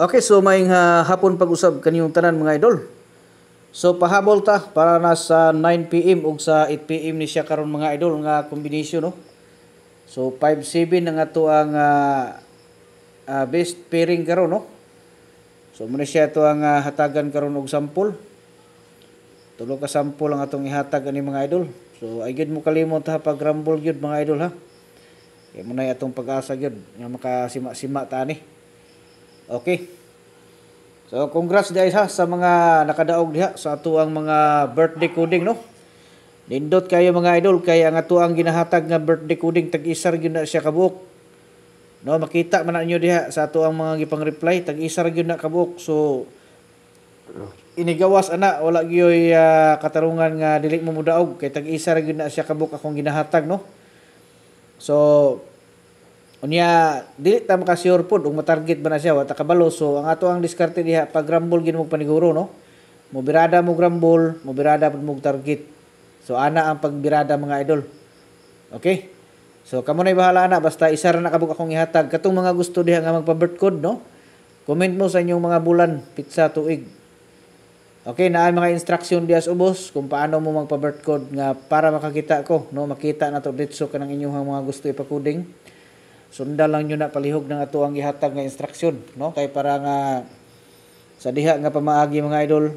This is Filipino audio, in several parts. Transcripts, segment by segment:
Okay, so may hapon pag-usab kaniyong tanan mga idol. So pahabol ta para na sa 9 PM ug sa 8 PM ni siya karon mga idol nga kombinasyon no. So 5-7 ang ato ang best pairing karon no. So muna siya ato ang hatagan karon og sample. Tulo ka sample ang atong ihatag ani mga idol. So ay gid mo kalimot ha pag rumble gyud mga idol ha. Kay mo na atong pag-asa gyud nga makasima-sima ta ni. Okay. So congrats guys ha sa mga nakadaog diha sa ato ang mga birthday coding no. Nindot kayo mga idol kay ang ato ang ginahatag nga birthday coding tag-isar gyud na siya kabuok. No, makita man ninyo diha sa ato ang mga gipang reply tag-isar gyud na kabuok. So inigawas ana wala gyoy katarungan nga dili mo mudaog kay tag-isar gyud na siya kabuok akong ginahatag no. So unya dili ta maka-sure pod ug matarget ba na siya wa ta kabalo. So ang ato ang diskarte diha pag rumble gid mo paniguro no. Mobirada mo rumble, mobirada pod mo target. So ana ang pagbirada mga idol. Okay? So kamo nay bahala na basta isa ra na kabuk akong ihatag katong mga gusto diha nga magpa-birth code no. Comment mo sa inyong mga bulan, pitsa, tuig. Okay, naa mga instruction diha sa ubos kung paano mo magpa-birth code nga para makakita ko no, makita na to ditso kanang inyong mga gusto ipa-coding. Sundan lang nyo na palihog ng ato ang ihatag nga instruction no kay para nga sa diha nga pamaagi mga idol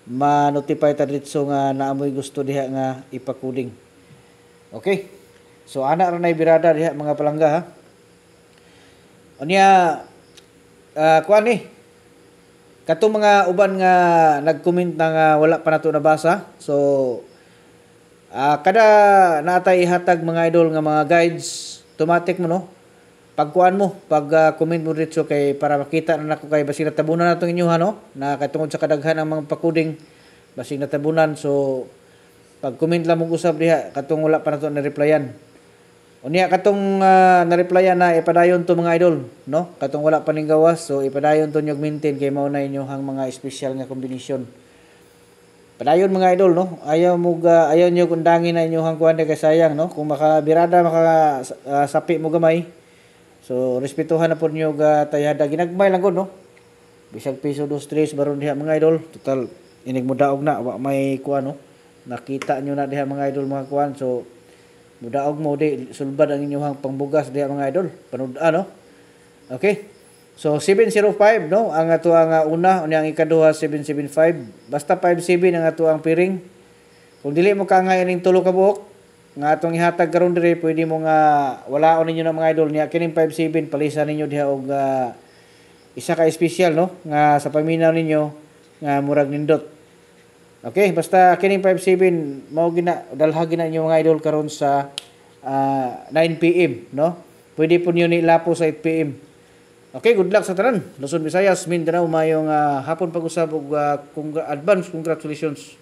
ma-notify ta ditso nga naamoy gusto diha nga ipa-coding. Okay? So ana ra nay birada diha mga palangga ha. Unya kuan ni katong mga uban nga nag-comment na nga wala pa nato nabasa. So kada natay ihatag mga idol nga mga guides automatic mo no pagkuan mo pag comment mo dito kay para makita na nako kay basig natabunan natong inyo no na katungod sa kadaghan ang mga pakuding basig natabunan. So pag comment lang mo usab diha katong wala pa nato na replyan unya katong na-replyan na ipadayon to mga idol no katong wala pa ning gawas. So ipadayon to nyog maintain kay mao na inyo hang mga special nga kombinasyon. Padayon mga idol no. Ayaw nyo kundangin na inyong kuan kay sayang no. Kung makabirada sapi mo gamay. So respetuhan na pod nyo tayada ginagmay lang gud no. Bisag piso 2-3 baron diha mga idol. Total inig mo daog na wa may kuan no. Nakita nyo na diha mga idol mga kuan. So mudaog mo di sulbad ang inyong pangbugas diha mga idol. Panud-an no. Okay. So 705 no ang ato ang una unya ang ikaduha 775 basta 57 ang ato ang piring. Kung dili mo kaangay ning tulo ka buok nga atong ihatag karon dire pwede mo nga walaon ninyo na mga idol niya kining 57 palisan ninyo diha og isa ka special no nga sa paminaw ninyo nga murag nindot. Okay basta kining 57 mao gina dalhagi na inyo mga idol karon sa 9 PM no. Pwede po niyo ni lapo sa 8 PM. Okay, good luck sa tanan. Luzon, Visayas, Mindanao, mayong hapon pag-usab og advance congratulations.